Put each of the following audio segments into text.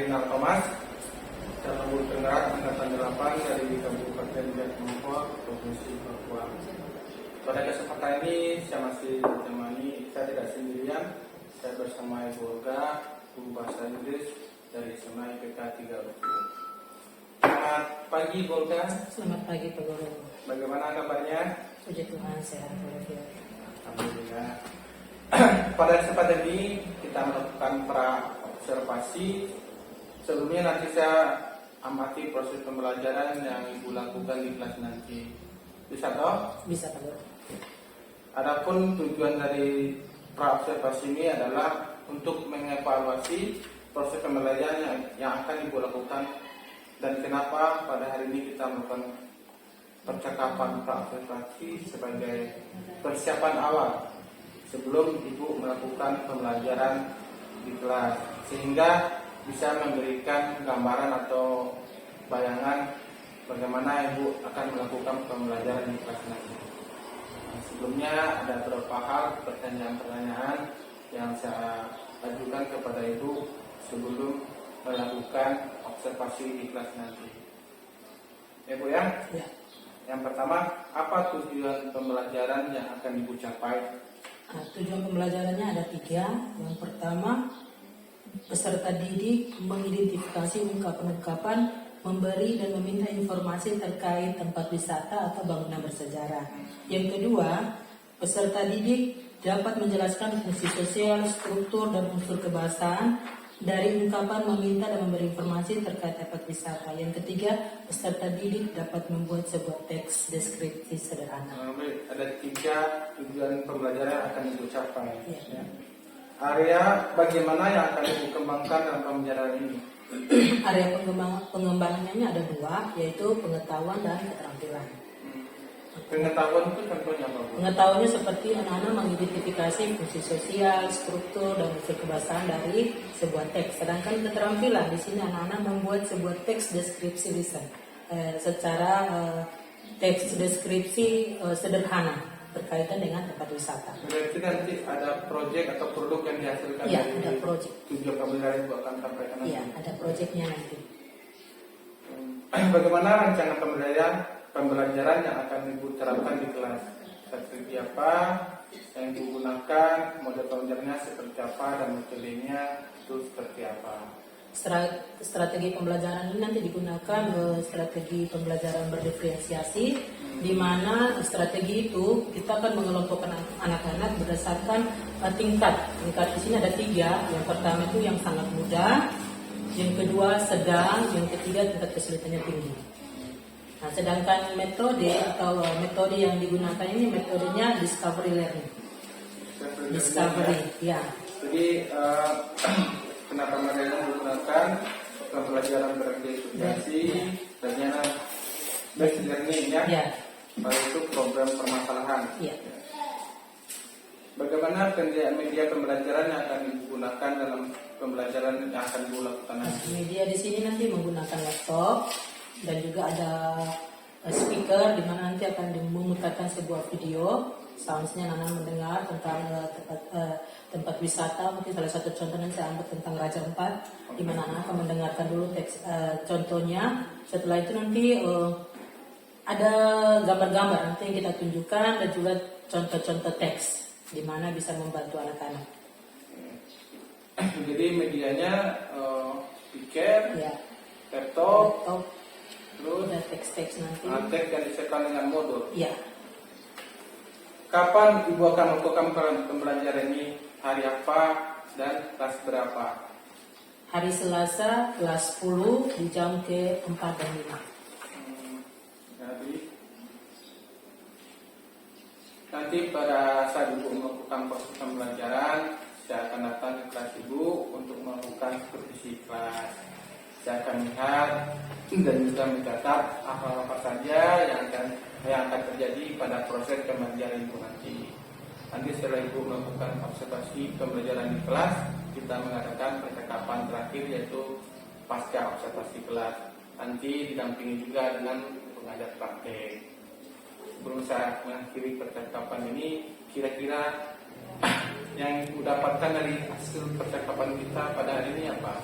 Rinal Thomas, calon guru penggerak angkatan 8 dari Kabupaten Jatmangkor, Provinsi Papua. Pada kesempatan ini saya masih ditemani, saya tidak sendirian, saya bersama Ibu Olga, guru bahasa Inggris dari SMA IPK 3 Luku. Selamat pagi Ibu Olga. Selamat pagi Pak Guru. Bagaimana kabarnya? Puji Tuhan, sehat walafiat. Alhamdulillah. Pada kesempatan ini kita melakukan observasi. Sebelumnya nanti saya amati proses pembelajaran yang Ibu lakukan di kelas nanti. Bisa toh? Bisa Pak Guru. Adapun tujuan dari observasi ini adalah untuk mengevaluasi proses pembelajaran yang akan Ibu lakukan dan kenapa pada hari ini kita melakukan percakapan observasi sebagai persiapan awal sebelum Ibu melakukan pembelajaran di kelas, sehingga bisa memberikan gambaran atau bayangan bagaimana Ibu akan melakukan pembelajaran di kelas nanti. Sebelumnya ada beberapa hal pertanyaan-pertanyaan yang saya ajukan kepada Ibu sebelum melakukan observasi di kelas nanti. Ya Bu ya? Ya. Yang pertama, apa tujuan pembelajaran yang akan Ibu capai? Tujuan pembelajarannya ada 3. Yang pertama, peserta didik mengidentifikasi ungkapan-ungkapan, memberi dan meminta informasi terkait tempat wisata atau bangunan bersejarah. Yang kedua, peserta didik dapat menjelaskan fungsi sosial, struktur, dan unsur kebahasaan dari ungkapan, meminta, dan memberi informasi terkait tempat wisata. Yang ketiga, peserta didik dapat membuat sebuah teks deskripsi sederhana. Ada 3 tujuan pembelajaran yang akan Ibu capai. Ya. Area bagaimana yang akan Ibu kembangkan dalam pembelajaran ini? Area pengembangannya ada 2, yaitu pengetahuan dan keterampilan. Pengetahuan itu contohnya apa Bu? Pengetahuannya seperti anak-anak mengidentifikasi fungsi sosial, struktur, dan unsur kebahasaan dari sebuah teks. Sedangkan keterampilan di sini anak-anak membuat sebuah teks deskripsi lisan secara teks deskripsi sederhana berkaitan dengan tempat wisata. Berarti nanti ada proyek atau produk yang dihasilkan Iya, dari ada proyek. tujuan pembelajaran Ibu akan sampaikan nanti. Iya, ada proyeknya nanti. Bagaimana rencana pembelajaran yang akan Ibu terapkan di kelas? Strategi apa yang Ibu gunakan, model pembelajarannya seperti apa, dan metodenya itu seperti apa? Strategi pembelajaran ini nanti digunakan strategi pembelajaran berdiferensiasi, di mana strategi itu kita akan mengelompokkan anak-anak berdasarkan tingkat. Tingkat di sini ada 3. Yang pertama itu yang sangat mudah, yang kedua sedang, yang ketiga tingkat kesulitannya tinggi. Nah, sedangkan metode yang digunakan ini metodenya discovery learning. Discovery, ya. Jadi kenapa mereka menggunakan pembelajaran berdiskusi dan yang based learning ya? Ya. Pada itu program permasalahan. Ya. Bagaimana media pembelajaran yang akan digunakan dalam pembelajaran yang akan Ibu lakukan nanti? Media di sini nanti menggunakan laptop dan juga ada speaker di mana nanti akan memutarkan sebuah video. Soundsnya anak mendengar tentang tempat wisata. Mungkin salah satu contohnya saya ambil tentang Raja Ampat, di mana anak akan mendengarkan dulu teks contohnya. Setelah itu nanti ada gambar-gambar nanti yang kita tunjukkan dan juga contoh-contoh teks di mana bisa membantu anak-anak. Jadi medianya speaker, Ya. laptop, terus Ada teks-teks nanti. teks yang disesuaikan dengan modul. Ya. Kapan Ibu akan melakukan pembelajaran ini? Hari apa dan kelas berapa? Hari Selasa kelas 10 di jam ke-4 dan 5. Jadi nanti pada saat Ibu melakukan proses pembelajaran, saya akan datang ke kelas Ibu untuk melakukan supervisi kelas. Saya akan lihat dan juga mencatat apa saja yang akan terjadi pada proses pembelajaran Ibu nanti. Nanti setelah Ibu melakukan observasi pembelajaran di kelas, kita mengadakan percakapan terakhir yaitu pasca observasi kelas. Nanti didampingi juga dengan pengajar praktek. Sebelum saya mengakhiri percakapan ini, kira-kira yang Ibu dapatkan dari hasil percakapan kita pada hari ini apa?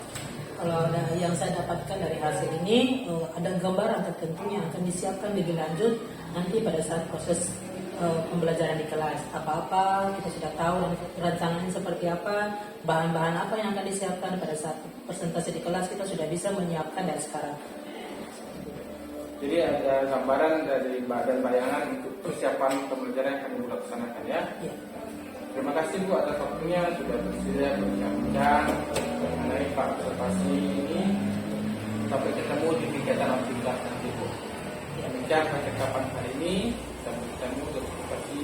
Kalau yang saya dapatkan dari hasil ini, ada gambaran tertentu yang akan disiapkan lebih lanjut nanti pada saat proses pembelajaran di kelas. Apa-apa kita sudah tahu dan rancangannya seperti apa, bahan-bahan apa yang akan disiapkan pada saat presentasi di kelas, kita sudah bisa menyiapkan dari sekarang. Jadi ada gambaran dari dan bayangan untuk persiapan pembelajaran yang akan dilaksanakan ya. Ya. Terima kasih Bu atas waktunya sudah bersedia berbincang mengenai Pak observasi ini. Sampai ketemu di kegiatan aktivitas nanti Bu. Demikian percakapan hari ini. Sampai ketemu di observasi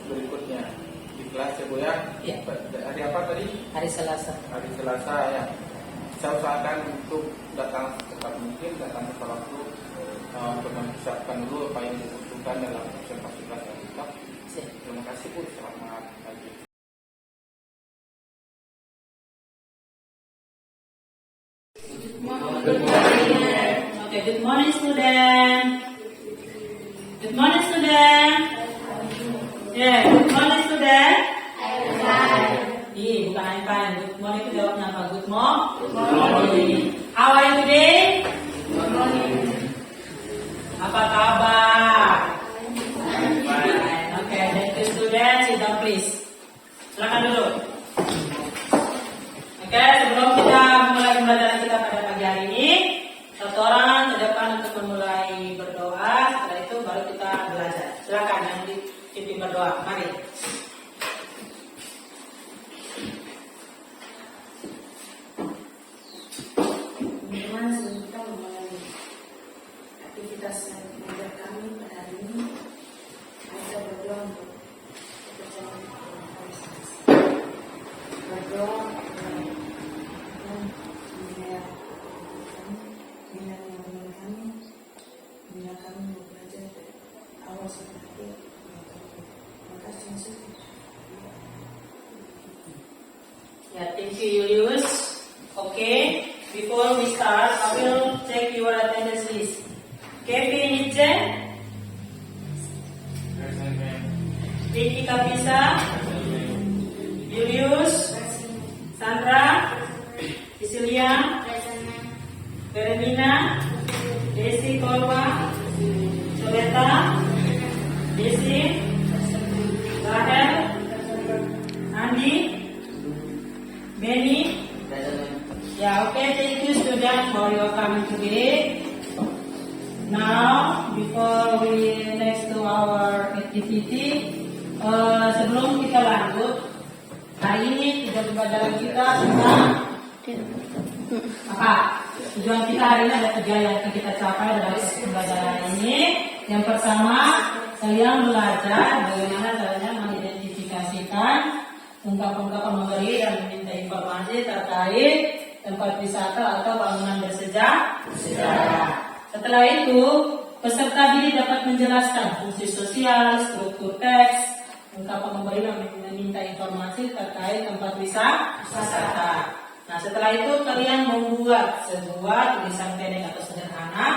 berikutnya di kelas ya Bu ya. Ya. Hari apa tadi? Hari Selasa. Hari Selasa ya. Saya usahakan untuk datang secepat mungkin, datang tepat waktu untuk mempersiapkan dulu apa yang dibutuhkan dalam observasi kelas kita. Terima kasih Bu, selamat pagi. Okay, good morning student. Good morning student. Yeah, good morning student. Iya, bukan I'm fine. Good morning itu jawabnya apa? Good morning. How are you today? Good morning. Apa kabar? Oke, thank you student. Sit down please. Silakan dulu. Oke, sebelum kita memulai pembelajaran kita pada pagi hari ini, satu orang ke depan untuk memulai berdoa. Setelah itu baru kita belajar. Silakan yang dipimpin berdoa. Mari. Teman-teman, sebelum kita memulai aktivitas yang mengajar kami pada hari ini, saya berdoa untuk pekerjaan kami. Berdoa bila kami mau belajar dari awal sampai akhir. Terima kasih Yesus. Ya, thank you Julius. Okay, before we start, I will check your attendance list. Kevin Nietzsche, Vicky Kapisa, Julius, Sandra, Cecilia, Vermina, Desi Korba, Soleta, Desi, Rahel, Andi, Benny. Yeah, okay, thank you students for your coming today. Now, before we next to our activity, sebelum kita lanjut, hari ini tujuan pembelajaran kita tentang apa? Tujuan kita hari ini ada 3 yang akan kita capai dalam pembelajaran ini. Yang pertama, kalian belajar bagaimana caranya mengidentifikasikan ungkapan-ungkapan memberi dan meminta informasi terkait tempat wisata atau bangunan bersejarah. Setelah itu, peserta didik dapat menjelaskan fungsi sosial, struktur teks, ungkapan memberi dan meminta informasi terkait tempat wisata. Nah, setelah itu kalian membuat sebuah tulisan pendek atau sederhana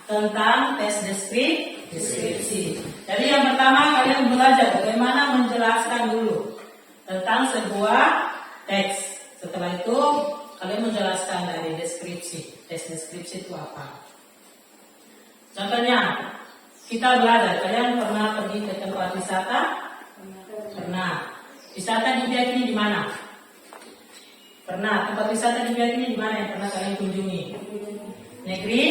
tentang tes deskripsi. Jadi yang pertama kalian belajar bagaimana menjelaskan dulu tentang sebuah teks. Setelah itu kalian menjelaskan dari deskripsi. Tes deskripsi itu apa? Contohnya, kita belajar. Kalian pernah pergi ke tempat wisata? Pernah. Wisata diyakini di mana? Pernah. Tempat wisata diyakini di mana yang pernah kalian kunjungi? Negeri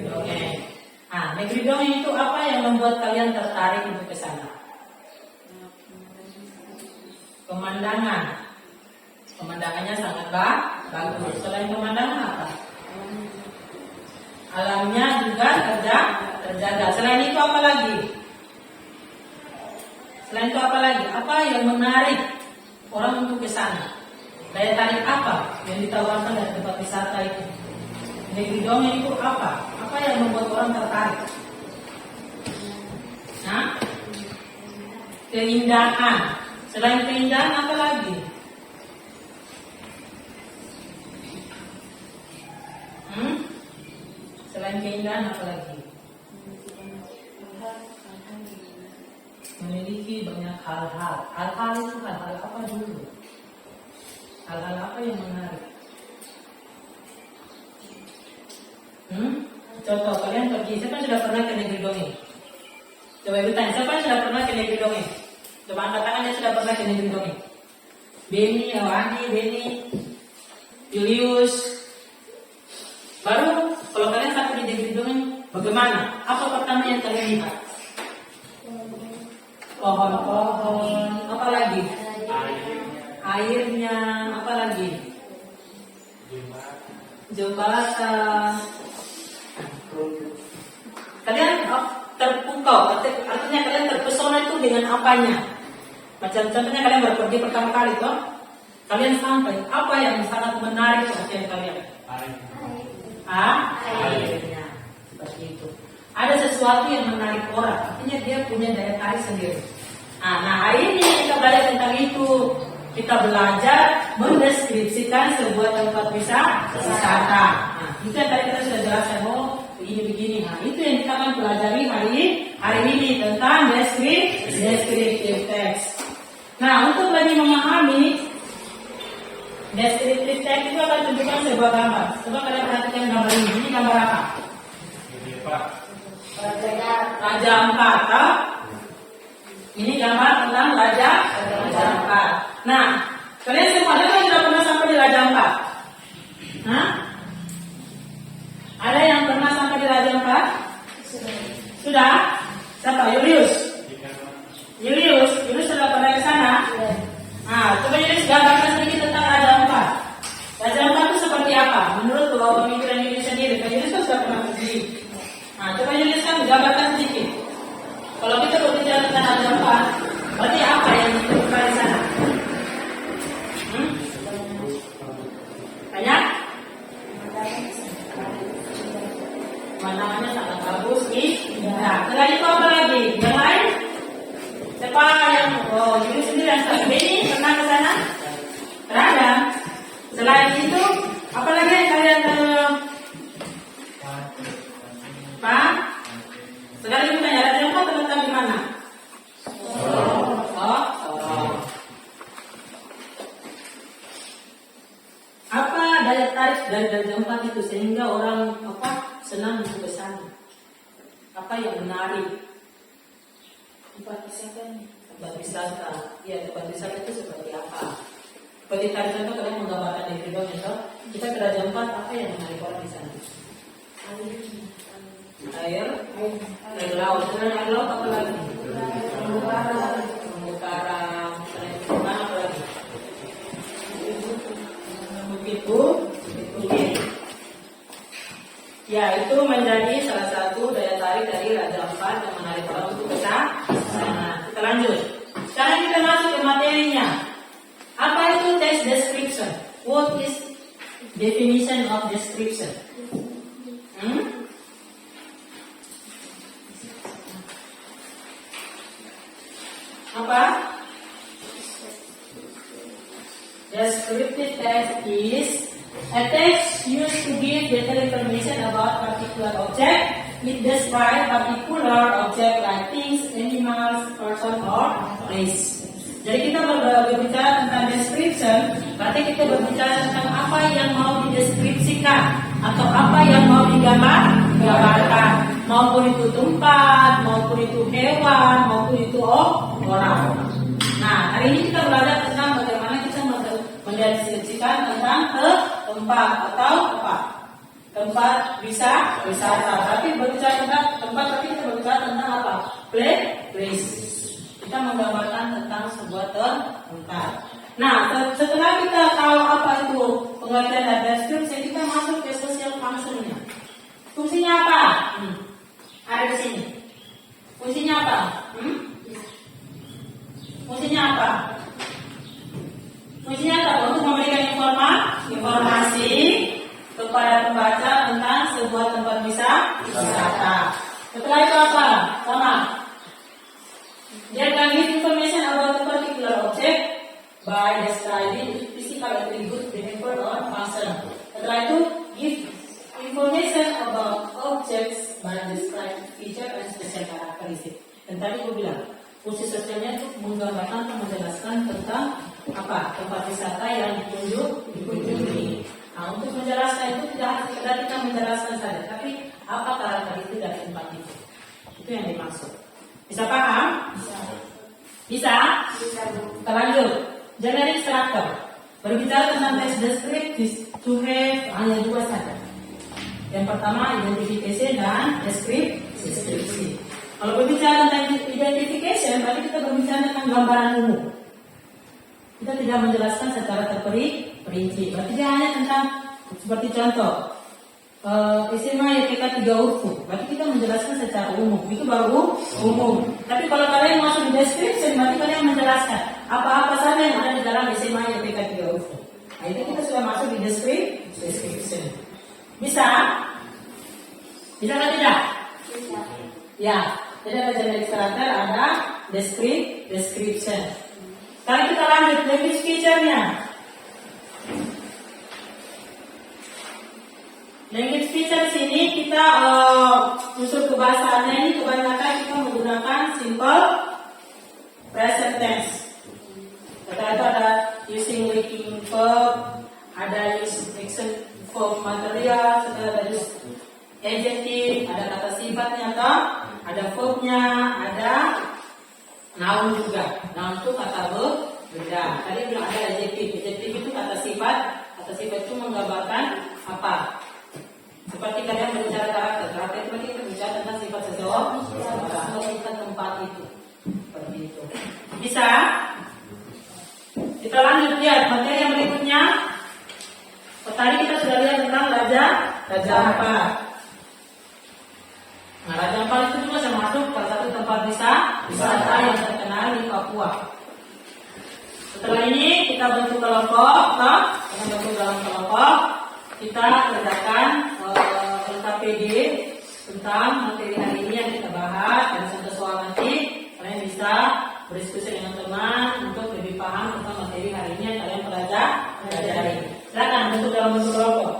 dongeng. Nah, negeri dongeng itu apa yang membuat kalian tertarik untuk ke sana? Pemandangan. Pemandangannya sangat bagus. Selain pemandangan apa? Alamnya juga terjaga. Selain itu apa lagi? Selain itu apa lagi? Apa yang menarik orang untuk ke sana? Daya tarik apa yang ditawarkan dari tempat wisata itu? Negeri dongeng itu apa? Apa yang membuat orang tertarik? Nah, keindahan. Selain keindahan apa lagi? Selain keindahan apa lagi? Memiliki banyak hal-hal. Hal-hal itu hal-hal apa dulu? Hal-hal apa yang menarik? contoh kalian pergi, siapa yang sudah pernah ke negeri dongeng? Coba ibu tanya, siapa yang sudah pernah ke negeri dongeng? Coba angkat tangan yang sudah pernah ke negeri dongeng. Beni, Andi, Beni, Julius. Baru kalau kalian sampai di negeri dongeng, bagaimana? Apa pertama yang kalian lihat? Pohon-pohon, apa lagi? Airnya, apa lagi? Jembatan. Kalian terpukau, artinya kalian terpesona itu dengan apanya? Macam contohnya kalian baru pergi pertama kali toh, kalian sampai apa yang sangat menarik perhatian kalian? Airnya, seperti itu. Ada sesuatu yang menarik orang, artinya dia punya daya tarik sendiri. Nah hari ini kita belajar tentang itu. Kita belajar mendeskripsikan sebuah tempat wisata. Nah, itu yang tadi kita sudah jelaskan. Begini. Nah, itu yang kita akan pelajari hari ini tentang descriptive text. Nah, untuk lebih memahami descriptive text itu akan tunjukkan sebuah gambar. Coba kalian perhatikan gambar ini. Ini gambar apa? Raja Ampat. Ini gambar tentang Raja Ampat. Nah, kalian semua ada yang sudah pernah sampai di Raja Ampat? Hah? Ada yang pernah sampai di Raja Ampat? Sudah? Siapa? Julius sudah pernah ke sana? Nah, coba Julius gambarkan sedikit tentang Raja Ampat. Raja Ampat itu seperti apa? Menurut pemikiran Julius sendiri, kan Julius sudah pernah pergi. Nah, coba Julius kan gambarkan sedikit. Kalau kita berbicara tentang Raja Ampat, berarti apa yang dilakukan di sana? Banyak? Pemandangannya sangat bagus nih. Nah, setelah itu apa lagi? Yang lain? Siapa yang Julius sendiri yang Beni pernah ke sana? Pernah. Selain itu, apa lagi yang kalian Pak? Sekali kita tanya, Raja Ampat terletak di mana? Apa daya tarik dari Raja Ampat itu sehingga orang senang untuk ke sana? Apa yang menarik? Tempat wisata. Ya, tempat wisata itu seperti apa? Seperti tadi contoh kalian menggambarkan di video itu, kita ke Raja Ampat, apa yang menarik orang di sana? Air laut. Selain air laut apa lagi? Terumbu karang. Selain apa lagi? Bukit. Ya, itu menjadi salah satu daya tarik dari Raja Ampat yang menarik orang untuk ke sana. Kita lanjut. Sekarang kita masuk ke materinya. Apa itu text description? What is definition of description? Apa? Descriptive text is a text used to give detailed information about particular object. It describes particular object like things, animals, person, or place. Jadi kita berbicara tentang description, berarti kita berbicara tentang apa yang mau dideskripsikan atau apa yang mau digambarkan, maupun itu tempat, maupun itu hewan, maupun itu orang. Nah, hari ini kita belajar tentang bagaimana kita mendeskripsikan tentang tempat atau apa? Tempat wisata. Tapi berbicara tentang tempat, tapi kita berbicara tentang apa? Place. Kita menggambarkan tentang sebuah tempat. Nah, setelah kita tahu apa itu pengertian dan deskripsi, kita masuk ke social function-nya. Fungsinya apa? Ada di sini. Fungsinya apa? Fungsinya apa? Fungsinya apa? Untuk memberikan informasi kepada pembaca tentang sebuah tempat wisata. Setelah itu apa? Sama. Dia akan give information about a particular object by describing its physical attribute, behavior, or function. Setelah itu give information about objects by describing feature and special characteristic. Dan tadi gue bilang fungsi sosialnya itu menggambarkan atau menjelaskan tentang apa tempat wisata yang dikunjungi. Nah, untuk menjelaskan itu tidak harus sekedar kita menjelaskan saja, tapi apa karakteristik dari tempat itu. Itu yang dimaksud. Bisa paham? Bisa? Bisa, Bu. Kita lanjut. Generic structure. Berbicara tentang teks deskriptif, to have hanya dua saja. Yang pertama identification dan deskripsi. Kalau berbicara tentang identification, berarti kita berbicara tentang gambaran umum. Kita tidak menjelaskan secara terperinci. Berarti dia hanya tentang seperti contoh SMA YPK 3 huruf. Berarti kita menjelaskan secara umum. Itu baru umum. Tapi kalau kalian masuk di description, berarti kalian menjelaskan apa-apa saja yang ada di dalam SMA YPK 3 huruf. Nah itu kita sudah masuk di description. Bisa? Bisa atau tidak? Bisa. Ya. Jadi ada generic structure, ada description. Sekarang kita lanjut language feature-nya. Language feature sini kita unsur kebahasaannya ini kebanyakan kita menggunakan simple present tense. Setelah itu ada using working verb, ada use action verb material, setelah ada use adjective, ada kata sifatnya atau ada verbnya, ada noun juga. Noun itu kata benda. Tadi bilang ada adjective. Adjective itu kata sifat. Kata sifat itu menggambarkan apa? Seperti kalian berbicara karakter. Karakter itu berarti kita bicara tentang sifat seseorang, sifat tempat itu. Seperti itu. Bisa? Kita lanjut lihat materi yang berikutnya. Tadi kita sudah lihat tentang Raja Ampal. Nah, Raja Ampal itu juga termasuk salah satu tempat wisata yang terkenal di Papua. Setelah ini kita bentuk kelompok, kita bentuk dalam kelompok, kita kerjakan LKPD tentang materi hari ini yang kita bahas. Dan sampai soal nanti kalian bisa berdiskusi dengan teman untuk lebih paham tentang materi hari ini yang kalian pelajari. Silakan bentuk dalam bentuk kelompok.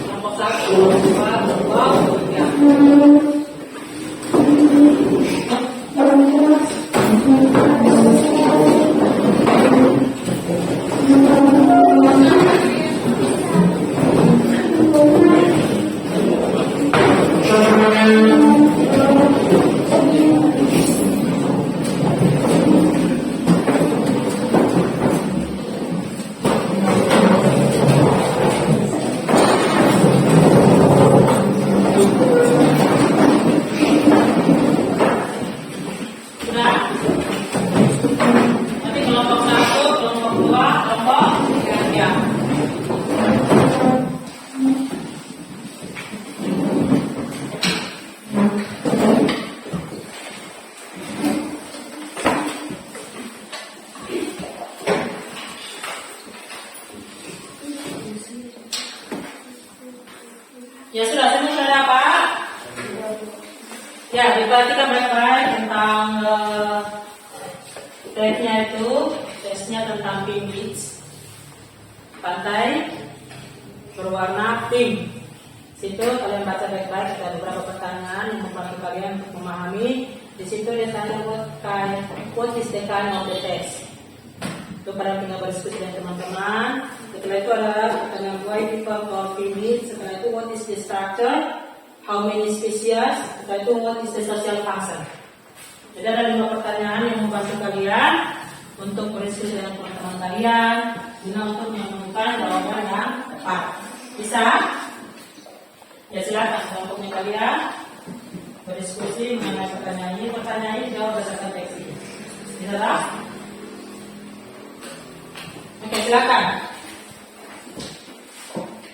Kelompok 1, kelompok 2, Ya sudah, semua sudah dapat? Ya, diperhatikan baik-baik tentang tesnya tentang pink beach, pantai berwarna pink. Situ kalian baca baik-baik, ada beberapa pertanyaan yang membantu kalian untuk memahami. Di situ dia tanya what is the kind of the text. Itu pada tinggal berdiskusi dengan teman-teman. Setelah itu ada pertanyaan why people call pink beach. Setelah itu what is the structure, how many species. Setelah itu what is the social function. Jadi ada 5 pertanyaan yang membantu kalian untuk berdiskusi dengan teman-teman kalian guna untuk menemukan jawaban yang tepat. Bisa? Ya silakan kelompoknya kalian berdiskusi mengenai pertanyaan ini. Pertanyaan ini jawab berdasarkan teks ini. Bisa tak? Oke, silakan.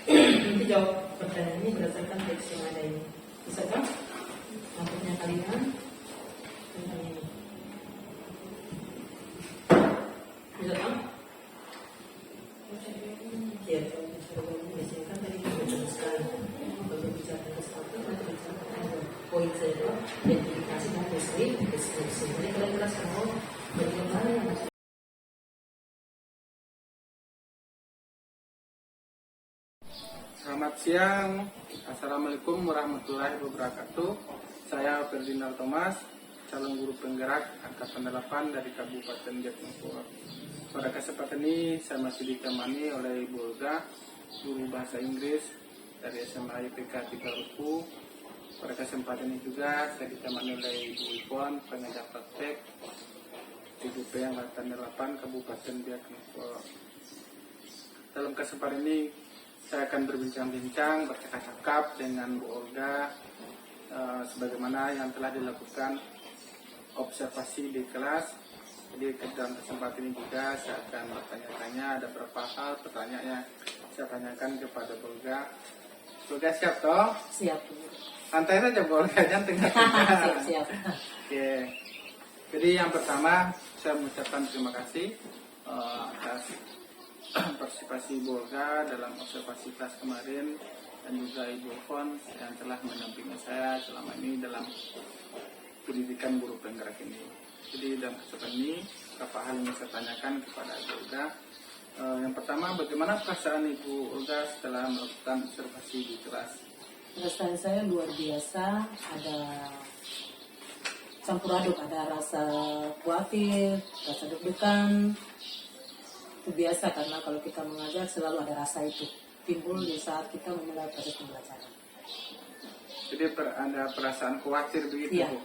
Nanti jawab pertanyaan ini berdasarkan teks yang ada ini. Bisa kan? Kelompoknya kalian tentang ini. Bisa kan? Ya, kalau biasanya kan tadi kita bicara sekali. Kalau bicara tentang sesuatu, nanti bicara tentang poin saja, identifikasi dan deskripsi. Jadi kalian jelaskan bagaimana yang masuk. Selamat siang, Assalamualaikum warahmatullahi wabarakatuh. Saya Ferdinand Thomas. calon guru penggerak angkatan 8 dari Kabupaten Jatinangor. Pada kesempatan ini saya masih ditemani oleh Ibu Olga, guru bahasa Inggris dari SMA IPK 3 Ruku. Pada kesempatan ini juga saya ditemani oleh Ibu Ipon, pengajar praktek IPP angkatan 8 Kabupaten Jatinangor. Dalam kesempatan ini saya akan berbincang-bincang, bercakap-cakap dengan Bu Olga sebagaimana yang telah dilakukan observasi di kelas. Jadi dalam kesempatan ini juga saya akan bertanya-tanya, ada beberapa hal pertanyaan yang saya tanyakan kepada Bu Olga. Bu Olga siap toh? Siap. Santai saja Bu Olga, jangan tengah-tengah. Siap. Oke. Jadi yang pertama saya mengucapkan terima kasih atas partisipasi Ibu Olga dalam observasi kelas kemarin, dan juga Ibu Ipon yang telah mendampingi saya selama ini dalam pendidikan guru penggerak ini. Jadi dalam kesempatan ini beberapa hal yang saya tanyakan kepada Ibu Olga. Yang pertama, bagaimana perasaan Ibu Olga setelah melakukan observasi di kelas? Perasaan saya luar biasa, ada campur aduk, ada rasa khawatir, rasa deg-degan. Itu biasa karena kalau kita mengajar selalu ada rasa itu timbul di saat kita memulai proses pembelajaran. Jadi ada perasaan khawatir begitu, Iya. Bu?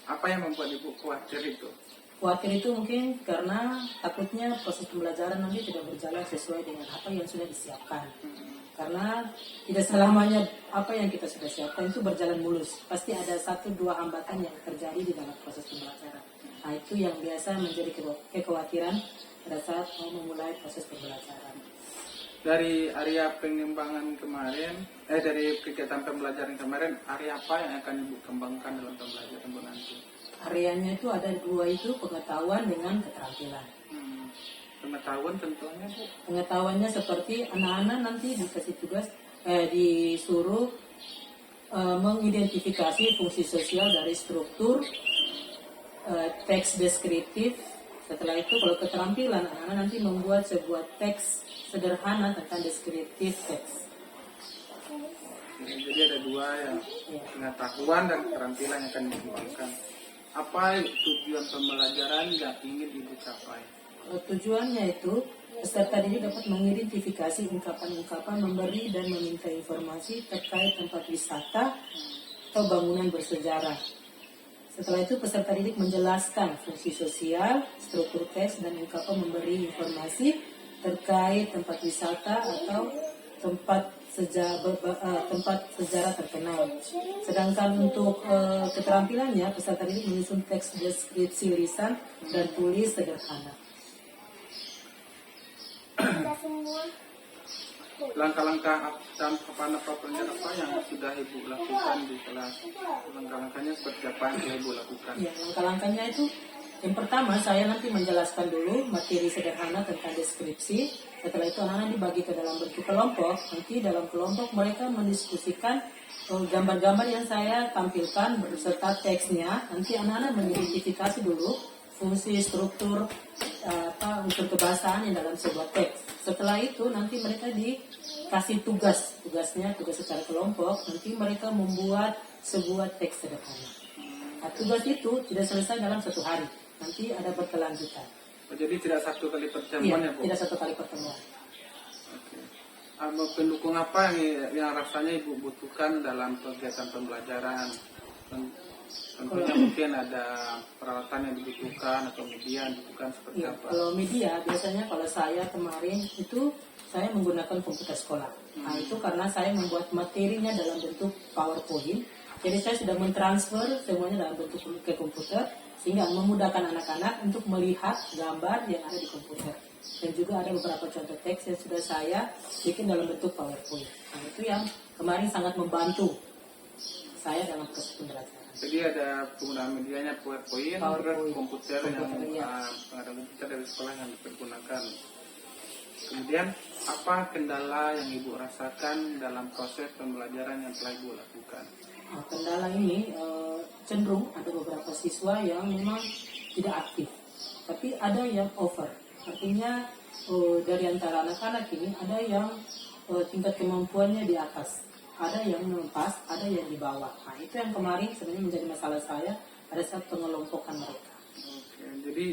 Apa yang membuat Ibu khawatir itu? Khawatir itu mungkin karena takutnya proses pembelajaran nanti tidak berjalan sesuai dengan apa yang sudah disiapkan. Karena tidak selamanya apa yang kita sudah siapkan itu berjalan mulus. Pasti ada 1-2 hambatan yang terjadi di dalam proses pembelajaran. Nah, itu yang biasa menjadi kekhawatiran pada saat mau memulai proses pembelajaran. Dari area pengembangan kemarin, dari kegiatan pembelajaran kemarin, area apa yang akan Ibu kembangkan dalam pembelajaran Bu nanti? Areanya itu ada 2, itu pengetahuan dengan keterampilan. Pengetahuan tentunya Bu. Pengetahuannya seperti anak-anak nanti dikasih tugas, disuruh mengidentifikasi fungsi sosial dari struktur teks deskriptif. Setelah itu kalau keterampilan, anak-anak nanti membuat sebuah teks sederhana tentang deskriptif teks. Jadi ada 2 yang Ya. pengetahuan dan keterampilan yang akan dikembangkan. Apa tujuan pembelajaran yang ingin Ibu capai? Tujuannya itu peserta didik dapat mengidentifikasi ungkapan-ungkapan, memberi dan meminta informasi terkait tempat wisata atau bangunan bersejarah. Setelah itu peserta didik menjelaskan fungsi sosial, struktur teks, dan ungkapan memberi informasi terkait tempat wisata atau tempat sejarah terkenal. Sedangkan untuk keterampilannya, peserta didik menyusun teks deskripsi lisan dan tulis sederhana. Langkah-langkah dan apa yang sudah Ibu lakukan di kelas? Langkah-langkahnya seperti apa yang sudah Ibu lakukan? Ya, langkah-langkahnya itu yang pertama saya nanti menjelaskan dulu materi sederhana tentang deskripsi. Setelah itu anak-anak dibagi ke dalam bentuk kelompok. Nanti dalam kelompok mereka mendiskusikan gambar-gambar yang saya tampilkan beserta teksnya. Nanti anak-anak mengidentifikasi dulu fungsi struktur unsur kebahasaan yang dalam sebuah teks. Setelah itu nanti mereka dikasih tugas secara kelompok. Nanti mereka membuat sebuah teks sederhana. Nah, tugas itu tidak selesai dalam 1 hari. Nanti ada berkelanjutan. Jadi tidak 1 kali pertemuan ya Bu? Tidak 1 kali pertemuan. Oke. Pendukung apa yang rasanya Ibu butuhkan dalam kegiatan pembelajaran? Tentunya mungkin ada peralatan yang dibutuhkan atau media yang dibutuhkan seperti Ya, apa? kalau media biasanya kalau saya kemarin itu saya menggunakan komputer sekolah. Nah, itu karena saya membuat materinya dalam bentuk PowerPoint. Jadi saya sudah mentransfer semuanya dalam bentuk ke komputer sehingga memudahkan anak-anak untuk melihat gambar yang ada di komputer. Dan juga ada beberapa contoh teks yang sudah saya bikin dalam bentuk PowerPoint. Nah, itu yang kemarin sangat membantu saya dalam proses pembelajaran. Jadi ada penggunaan medianya PowerPoint, komputer yang ada komputer dari sekolah yang dipergunakan. Kemudian apa kendala yang Ibu rasakan dalam proses pembelajaran yang telah Ibu lakukan? Nah, kendala ini cenderung ada beberapa siswa yang memang tidak aktif, tapi ada yang over. Artinya dari antara anak-anak ini ada yang tingkat kemampuannya di atas, ada yang pas, ada yang di bawah. Nah, itu yang kemarin sebenarnya menjadi masalah saya pada saat pengelompokan mereka. Oke, jadi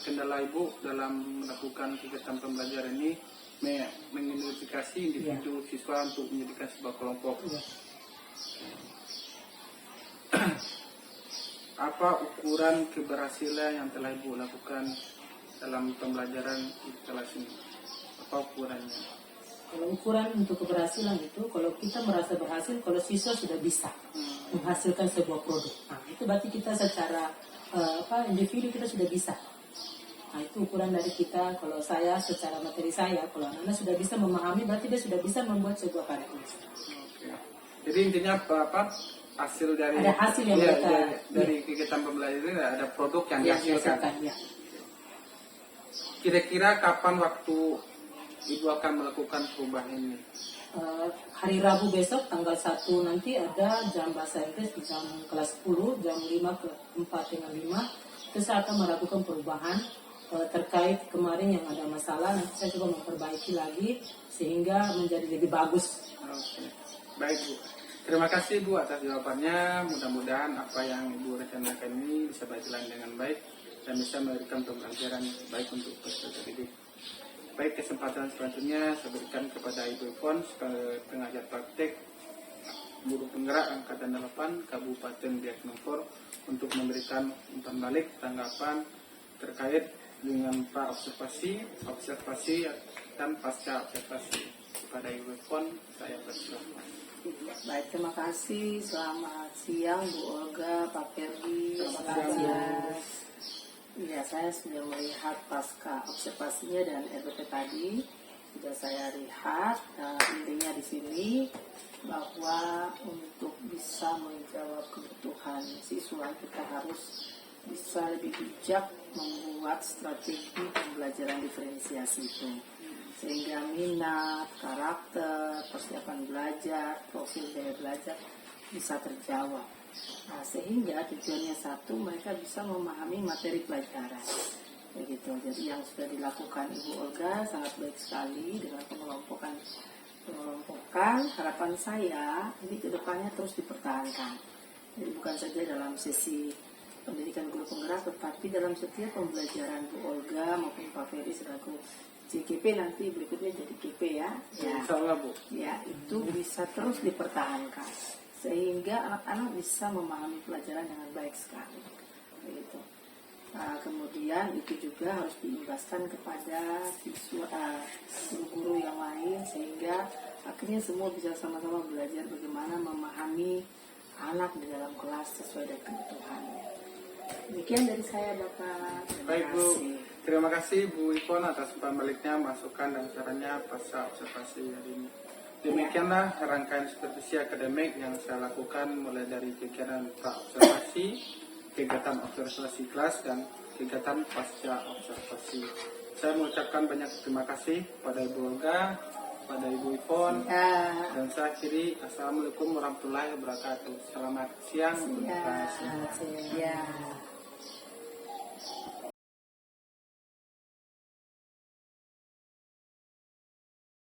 kendala Ibu dalam melakukan kegiatan pembelajaran ini mengidentifikasi individu siswa untuk menjadikan sebuah kelompok. Iya. Apa ukuran keberhasilan yang telah Ibu lakukan dalam pembelajaran di kelas ini? Apa ukurannya? Kalau ukuran untuk keberhasilan itu, kalau kita merasa berhasil, kalau siswa sudah bisa menghasilkan sebuah produk, nah, itu berarti kita secara individu kita sudah bisa. Nah, itu ukuran dari kita. Kalau saya secara materi saya, kalau anak-anak sudah bisa memahami, berarti dia sudah bisa membuat sebuah karya tulis. Oke. Jadi intinya apa? Hasil dari Ada hasil yang mereka dari kegiatan pembelajaran ini ada produk yang yang dihasilkan. dihasilkan. Ya. Kira-kira kapan waktu Ibu akan melakukan perubahan ini? Hari Rabu besok tanggal 1 nanti ada jam bahasa Inggris di jam kelas 10 jam 5 ke 4:05. Itu saya akan melakukan perubahan terkait kemarin yang ada masalah. Nanti saya coba memperbaiki lagi sehingga menjadi lebih bagus. Oke. Baik Bu, terima kasih Bu atas jawabannya. Mudah-mudahan apa yang Ibu rencanakan ini bisa berjalan dengan baik dan bisa memberikan pembelajaran baik untuk peserta didik. Baik, kesempatan selanjutnya saya berikan kepada Ibu Ivon sebagai pengajar praktek guru penggerak angkatan 8 Kabupaten Biak Numfor untuk memberikan umpan balik tanggapan terkait dengan observasi dan pasca observasi. Kepada Ibu Ivon, saya bersilakan. Baik, terima kasih. Selamat siang Bu Olga, Pak Ferdi. Selamat siang. Ya, saya sudah melihat pasca observasinya dan RPP tadi. Sudah saya lihat. Intinya di sini bahwa untuk bisa menjawab kebutuhan siswa kita harus bisa lebih bijak membuat strategi pembelajaran diferensiasi itu. Sehingga minat, karakter, persiapan belajar, profil gaya belajar bisa terjawab. Nah, sehingga tujuannya satu, mereka bisa memahami materi pelajaran. Begitu. Jadi yang sudah dilakukan Ibu Olga sangat baik sekali dengan pengelompokan. Harapan saya ini kedepannya terus dipertahankan. Jadi bukan saja dalam sesi pendidikan guru penggerak, tetapi dalam setiap pembelajaran Bu Olga maupun Pak Ferry selaku CKP nanti berikutnya jadi KP ya. Insya Allah Bu. Ya, itu bisa terus dipertahankan sehingga anak-anak bisa memahami pelajaran dengan baik sekali. Begitu. Kemudian itu juga harus diimbaskan kepada siswa, guru-guru yang lain sehingga akhirnya semua bisa sama-sama belajar bagaimana memahami anak di dalam kelas sesuai dengan kebutuhannya. Demikian dari saya Bapak. Baik Bu, terima kasih Bu Ivon atas pembaliknya, masukan dan caranya pasca observasi hari ini. Demikianlah rangkaian supervisi akademik yang saya lakukan mulai dari kegiatan pra-observasi, kegiatan observasi kelas, dan kegiatan pasca observasi. Saya mengucapkan banyak terima kasih pada Ibu Olga, pada Ibu Ivon, dan saya akhiri Assalamualaikum warahmatullahi wabarakatuh. Selamat siang. Ya.